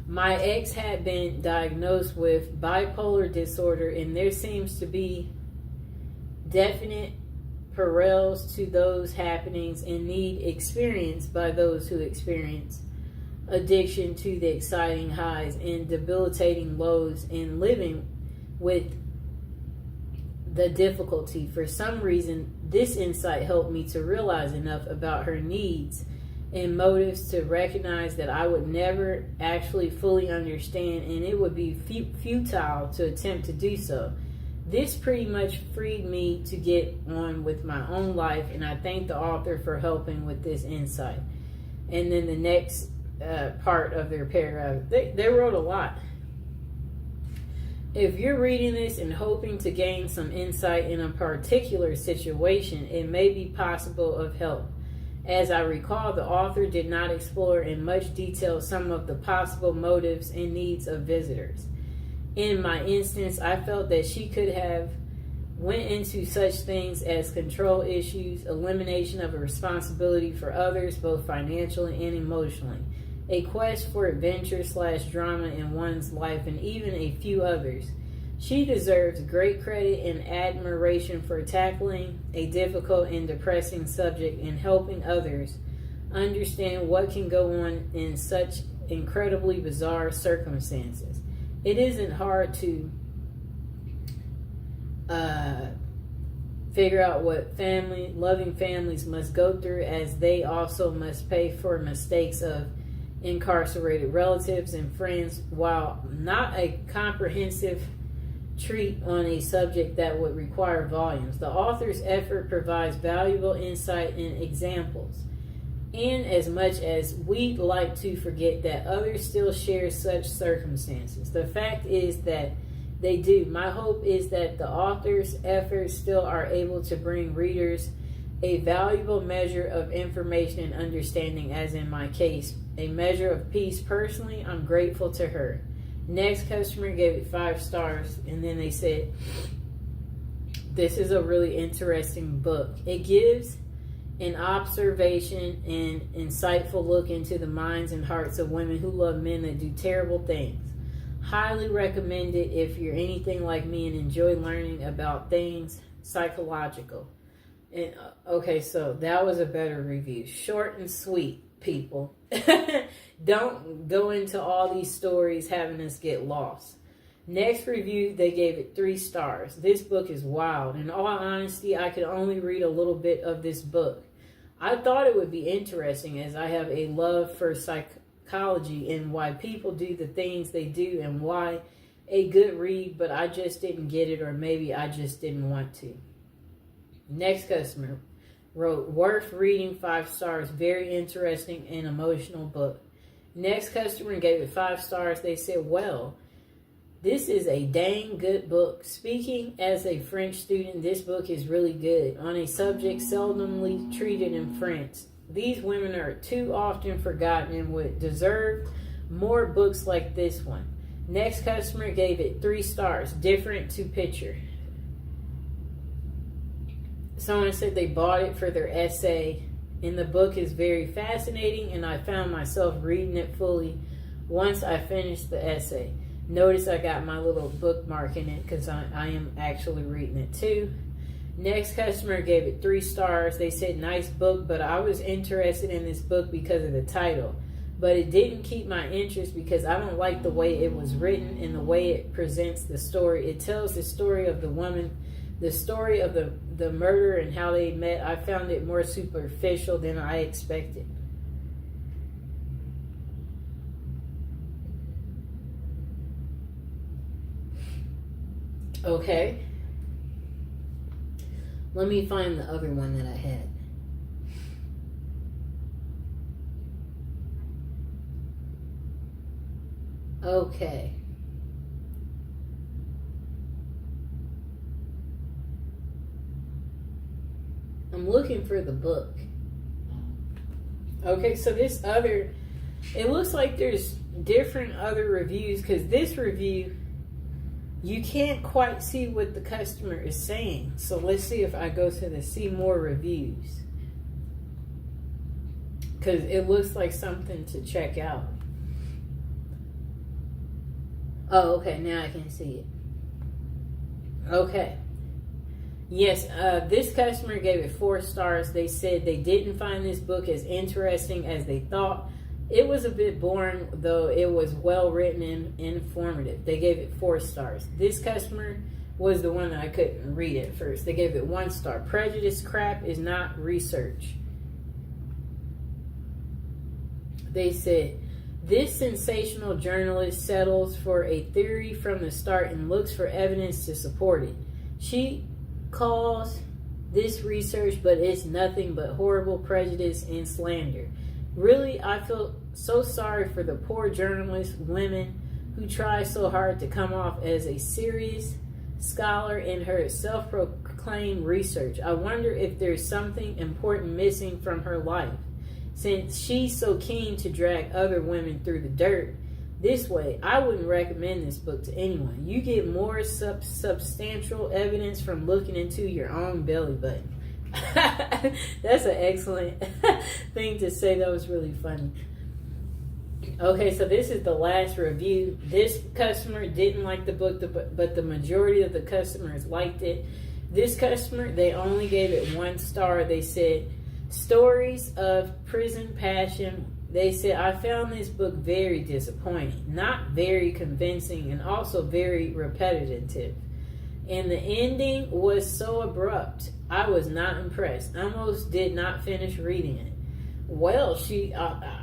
"My ex had been diagnosed with bipolar disorder, and there seems to be definite parallels to those happenings and need experienced by those who experience addiction to the exciting highs and debilitating lows and living with the difficulty. For some reason, this insight helped me to realize enough about her needs and motives to recognize that I would never actually fully understand, and it would be futile to attempt to do so. This pretty much freed me to get on with my own life, and I thank the author for helping with this insight." And then the next part of their paragraph, they wrote a lot. "If you're reading this and hoping to gain some insight in a particular situation, it may be possible of help. As I recall, the author did not explore in much detail some of the possible motives and needs of visitors. In my instance, I felt that she could have went into such things as control issues, elimination of a responsibility for others, both financially and emotionally, a quest for adventure/drama in one's life, and even a few others. She deserves great credit and admiration for tackling a difficult and depressing subject and helping others understand what can go on in such incredibly bizarre circumstances. It isn't hard to figure out what loving families must go through, as they also must pay for mistakes of incarcerated relatives and friends. While not a comprehensive treat on a subject that would require volumes, the author's effort provides valuable insight and examples. And as much as we'd like to forget that others still share such circumstances, the fact is that They do. My hope is that the author's efforts still are able to bring readers a valuable measure of information and understanding, as in my case, a measure of peace. Personally, I'm grateful to her. Next customer gave it 5 stars, and then they said, this is a really interesting book. It gives an observation and insightful look into the minds and hearts of women who love men that do terrible things. Highly recommend it if you're anything like me and enjoy learning about things psychological. And okay, so that was a better review. Short and sweet, people. Don't go into all these stories having us get lost. Next review, they gave it 3 stars. This book is wild. In all honesty, I could only read a little bit of this book. I thought it would be interesting, as I have a love for psychology and why people do the things they do and why a good read, but I just didn't get it, or maybe I just didn't want to. Next customer wrote, worth reading, 5 stars, very interesting and emotional book. Next customer gave it 5 stars. They said, well, this is a dang good book. Speaking as a French student, this book is really good on a subject seldomly treated in France. These women are too often forgotten and would deserve more books like this one. Next customer gave it 3 stars, different to picture. Someone said they bought it for their essay, and the book is very fascinating, and I found myself reading it fully once I finished the essay. Notice I got my little bookmark in it because I am actually reading it too. Next customer gave it 3 stars. They said, nice book, but I was interested in this book because of the title. But it didn't keep my interest because I don't like the way it was written and the way it presents the story. It tells the story of the woman, the story of the murder and how they met. I found it more superficial than I expected. Okay. Let me find the other one that I had. Okay. I'm looking for the book. Okay, so this other, it looks like there's different other reviews, because this review, you can't quite see what the customer is saying. So let's see if I go to the see more reviews, because it looks like something to check out. Oh, okay, now I can see it. Okay. Yes, this customer gave it 4 stars. They said they didn't find this book as interesting as they thought. It was a bit boring, though it was well written and informative. They gave it 4 stars. This customer was the one that I couldn't read at first. They gave it 1 star. Prejudice crap is not research. They said, this sensational journalist settles for a theory from the start and looks for evidence to support it. She calls this research, but it's nothing but horrible prejudice and slander. Really, I feel so sorry for the poor journalist women who try so hard to come off as a serious scholar in her self-proclaimed research. I wonder if there's something important missing from her life, since she's so keen to drag other women through the dirt this way. I wouldn't recommend this book to anyone. You get more substantial evidence from looking into your own belly button. That's an excellent thing to say. That was really funny. Okay, so this is the last review. This customer didn't like the book, but the majority of the customers liked it. This customer, they only gave it 1 star. They said, stories of prison passion. They said, I found this book very disappointing, not very convincing, and also very repetitive. And the ending was so abrupt. I was not impressed. I almost did not finish reading it. Well,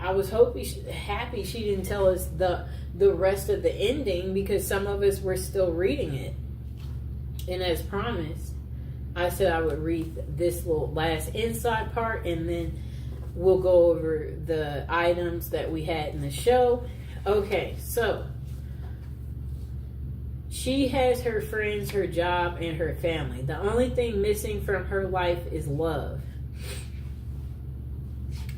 I was happy she didn't tell us the rest of the ending, because some of us were still reading it. And as promised, I said I would read this little last inside part, and then we'll go over the items that we had in the show. Okay, so She has her friends, her job, and her family. The only thing missing from her life is love.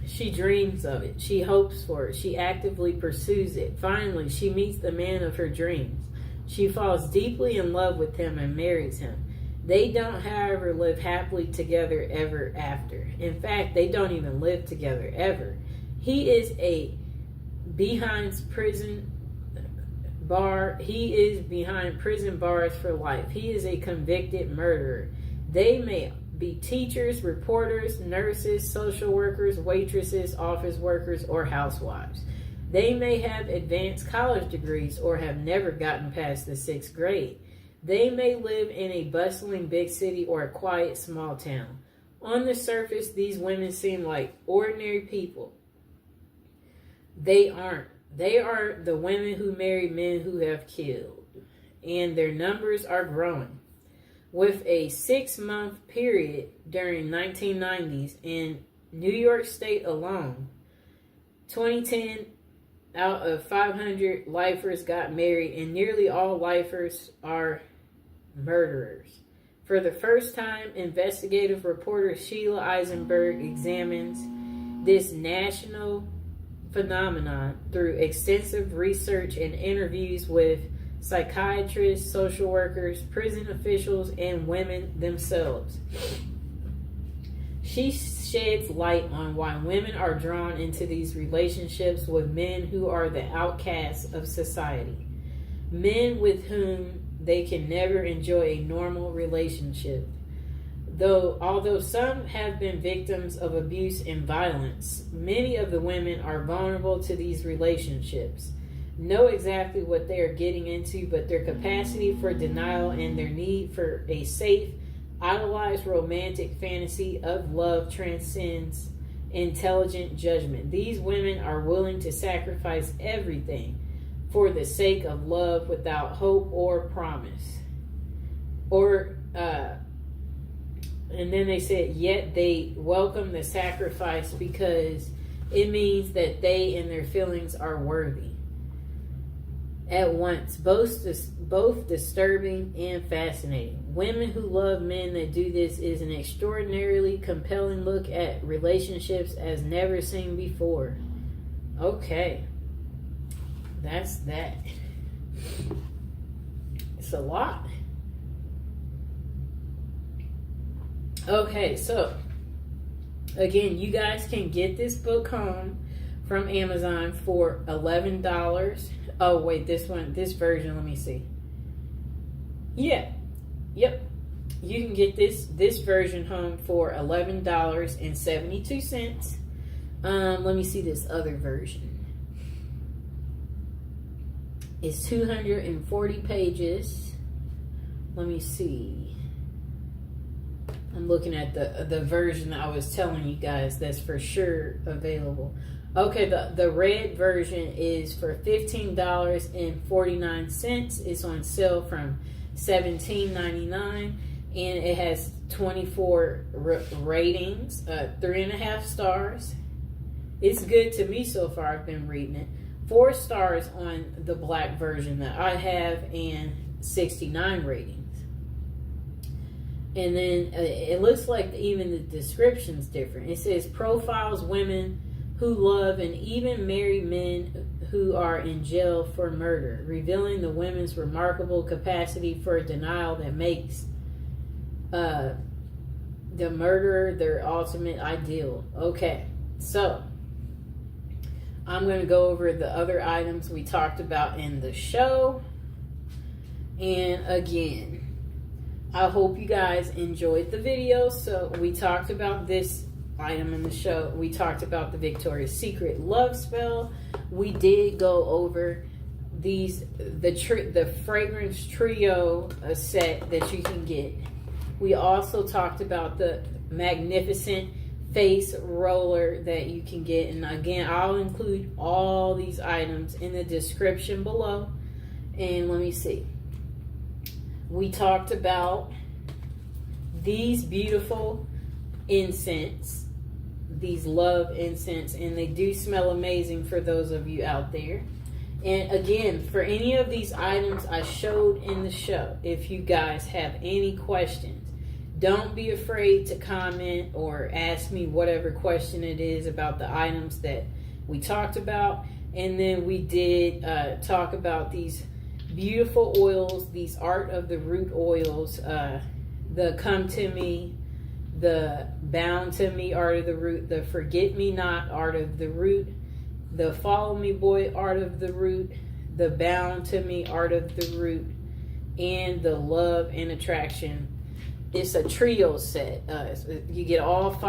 She dreams of it. She hopes for it. She actively pursues it. Finally, she meets the man of her dreams. She falls deeply in love with him and marries him. They don't, however, live happily together ever after. In fact, they don't even live together ever. He is behind prison bars for life. He is a convicted murderer. They may be teachers, reporters, nurses, social workers, waitresses, office workers, or housewives. They may have advanced college degrees or have never gotten past the 6th grade. They may live in a bustling big city or a quiet small town. On the surface, these women seem like ordinary people. They aren't. They are the women who marry men who have killed, and their numbers are growing. With a 6-month period during 1990s in New York State alone, 2010 out of 500 lifers got married, and nearly all lifers are murderers. For the first time, investigative reporter Sheila Eisenberg examines this national phenomenon through extensive research and interviews with psychiatrists, social workers, prison officials, and women themselves. She sheds light on why women are drawn into these relationships with men who are the outcasts of society, men with whom they can never enjoy a normal relationship. Although some have been victims of abuse and violence, many of the women are vulnerable to these relationships, know exactly what they are getting into, but their capacity for denial and their need for a safe, idolized romantic fantasy of love transcends intelligent judgment. These women are willing to sacrifice everything for the sake of love without hope or promise. And then they said, yet they welcome the sacrifice because it means that they and their feelings are worthy. At once, both disturbing and fascinating. Women who love men that do this is an extraordinarily compelling look at relationships as never seen before. Okay. That's that. It's a lot. Okay, so again, you guys can get this book home from Amazon for $11. Oh wait, this version, let me see. Yep. You can get this version home for $11.72. Let me see this other version. It's 240 pages. Let me see. I'm looking at the version I was telling you guys that's for sure available. Okay, the red version is for $15.49. It's on sale from $17.99, and it has 24 ratings, 3.5 stars. It's good to me so far. I've been reading it. 4 stars on the black version that I have, and 69 ratings. And then it looks like even the description's different. It says profiles women who love and even marry men who are in jail for murder, revealing the women's remarkable capacity for denial that makes the murderer their ultimate ideal. Okay, so I'm going to go over the other items we talked about in the show. And again, I hope you guys enjoyed the video. So we talked about this item in the show. We talked about the Victoria's Secret love spell. We did go over the fragrance trio set that you can get. We also talked about the magnificent face roller that you can get. And again, I'll include all these items in the description below. And let me see. We talked about these beautiful incense, these love incense, and they do smell amazing for those of you out there. And again, for any of these items I showed in the show, if you guys have any questions, don't be afraid to comment or ask me whatever question it is about the items that we talked about. And then we did talk about these beautiful oils, these Art of the Root oils, the Come to Me, the Bound to Me Art of the Root, the Forget Me Not Art of the Root, the Follow Me Boy Art of the Root, the Bound to Me Art of the Root, and the Love and Attraction. It's a trio set. You get all 5